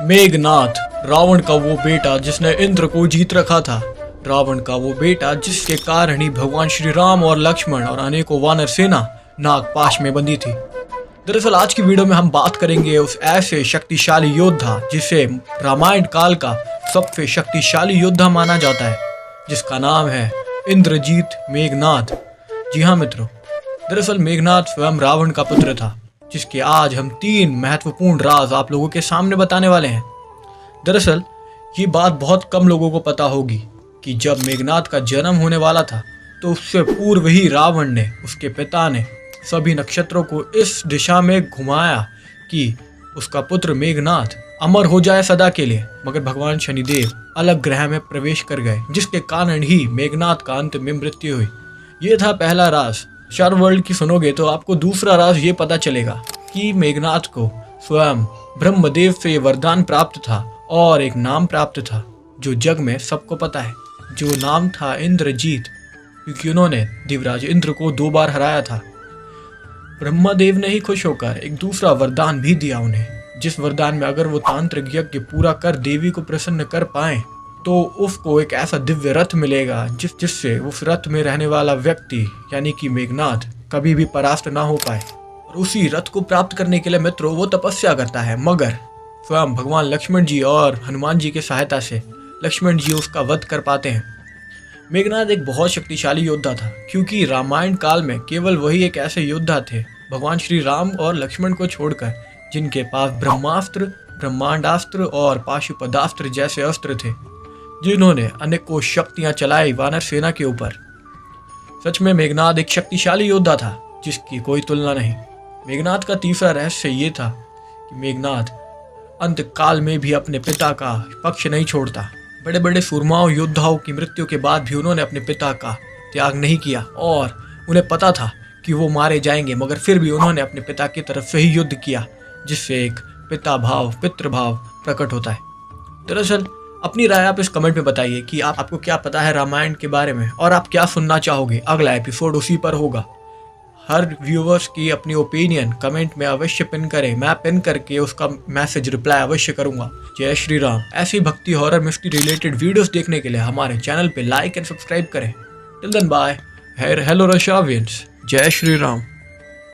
मेघनाथ, रावण का वो बेटा जिसने इंद्र को जीत रखा था। रावण का वो बेटा जिसके कारण ही भगवान श्री राम और लक्ष्मण और अनेकों वानर सेना नागपाश में बंधी थी। दरअसल आज की वीडियो में हम बात करेंगे उस ऐसे शक्तिशाली योद्धा जिसे रामायण काल का सबसे शक्तिशाली योद्धा माना जाता है, जिसका नाम है इंद्रजीत मेघनाथ। जी हाँ मित्रों, दरअसल मेघनाथ स्वयं रावण का पुत्र था, जिसके आज हम 3 महत्वपूर्ण राज आप लोगों के सामने बताने वाले हैं। दरअसल ये बात बहुत कम लोगों को पता होगी कि जब मेघनाथ का जन्म होने वाला था तो उससे पूर्व ही रावण ने, उसके पिता ने सभी नक्षत्रों को इस दिशा में घुमाया कि उसका पुत्र मेघनाथ अमर हो जाए सदा के लिए। मगर भगवान शनिदेव अलग ग्रह में प्रवेश कर गए, जिसके कारण ही मेघनाथ का अंत में मृत्यु हुई। ये था पहला राज। चार वर्ल्ड की सुनोगे तो आपको दूसरा राज ये पता चलेगा कि मेघनाथ को स्वयं ब्रह्मदेव से वरदान प्राप्त था और एक नाम प्राप्त था जो जग में सबको पता है, जो नाम था इंद्रजीत, क्योंकि उन्होंने देवराज इंद्र को 2 बार हराया था। ब्रह्मदेव ने ही खुश होकर एक दूसरा वरदान भी दिया उन्हें, जिस वरदान में अगर वो तांत्रिक यज्ञ पूरा कर देवी को प्रसन्न कर पाए तो उसको एक ऐसा दिव्य रथ मिलेगा जिससे उस रथ में रहने वाला व्यक्ति यानी कि मेघनाथ कभी भी परास्त ना हो पाए। और उसी रथ को प्राप्त करने के लिए मित्रों वो तपस्या करता है, मगर स्वयं भगवान लक्ष्मण जी और हनुमान जी की सहायता से लक्ष्मण जी उसका वध कर पाते हैं। मेघनाथ एक बहुत शक्तिशाली योद्धा था, क्योंकि रामायण काल में केवल वही एक ऐसे योद्धा थे भगवान श्री राम और लक्ष्मण को छोड़कर जिनके पास ब्रह्मास्त्र, ब्रह्मांडास्त्र और पाशुपदास्त्र जैसे अस्त्र थे, जिन्होंने अनेकों शक्तियां चलाई वानर सेना के ऊपर। सच में मेघनाथ एक शक्तिशाली योद्धा था जिसकी कोई तुलना नहीं। मेघनाथ का तीसरा रहस्य ये था कि मेघनाथ अंत काल में भी अपने पिता का पक्ष नहीं छोड़ता। बड़े बड़े सूरमाओं योद्धाओं की मृत्यु के बाद भी उन्होंने अपने पिता का त्याग नहीं किया और उन्हें पता था कि वो मारे जाएंगे, मगर फिर भी उन्होंने अपने पिता की तरफ से ही युद्ध किया, जिससे एक पिता भाव, पितृभाव प्रकट होता है। दरअसल अपनी राय आप इस कमेंट में बताइए कि आपको क्या पता है रामायण के बारे में और आप क्या सुनना चाहोगे। अगला एपिसोड उसी पर होगा। हर व्यूवर्स की अपनी ओपिनियन कमेंट में अवश्य पिन करें, मैं पिन करके उसका मैसेज रिप्लाई अवश्य करूंगा। जय श्री राम। ऐसी भक्ति, हॉरर, मिस्ट्री रिलेटेड वीडियोस देखने के लिए हमारे चैनल पे लाइक एंड सब्सक्राइब करें। Till then bye. हेलो रशियावियंस, जय श्री राम।